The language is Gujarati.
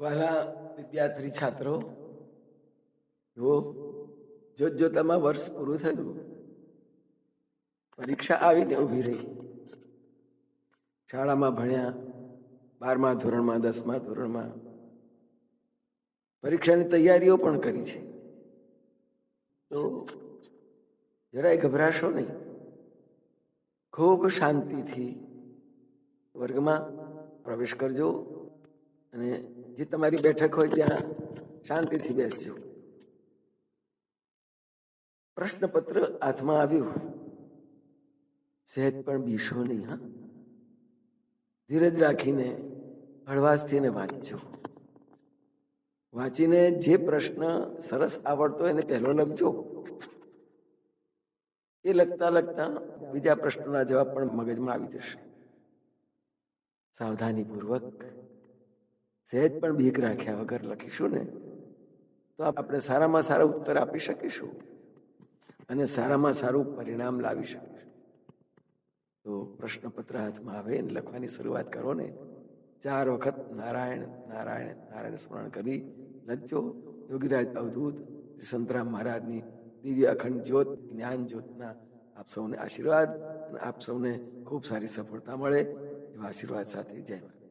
વાલા વિદ્યાર્થી છાત્રો, જુઓ, જોતજોતામાં વર્ષ પૂરું થયું, પરીક્ષા આવીને ઊભી રહી. શાળામાં ભણ્યા, 12મા ધોરણમાં, 10મા ધોરણમાં પરીક્ષાની તૈયારીઓ પણ કરી છે. તો જરાય ગભરાશો નહીં, ખૂબ શાંતિથી વર્ગમાં પ્રવેશ કરજો અને જે તમારી બેઠક હોય ત્યાં શાંતિથી બેસજો. પ્રશ્નપત્ર હાથમાં આવ્યું, સહેજ પણ બીશો નહીં. હા, ધીરજ રાખીને હળવાશથી એને વાંચજો. વાંચીને જે પ્રશ્ન સરસ આવડતો એને પહેલો લખજો. એ લખતા લખતા બીજા પ્રશ્નોના જવાબ પણ મગજમાં આવી જશે. સાવધાનીપૂર્વક, સહેજ પણ બીક રાખ્યા વગર લખીશું ને તો આપણે સારામાં સારા ઉત્તર આપી શકીશું અને સારામાં સારું પરિણામ લાવી શકીશું. તો પ્રશ્નપત્ર હાથમાં આવે ને લખવાની શરૂઆત કરો ને, 4 વખત નારાયણ નારાયણ નારાયણ સ્મરણ કરી લખજો. યોગીરાજ અવધૂત સંતરામ મહારાજની દિવ્ય અખંડ જ્યોત, જ્ઞાન જ્યોતના આપ સૌને આશીર્વાદ અને આપ સૌને ખૂબ સારી સફળતા મળે એવા આશીર્વાદ સાથે જય માતા.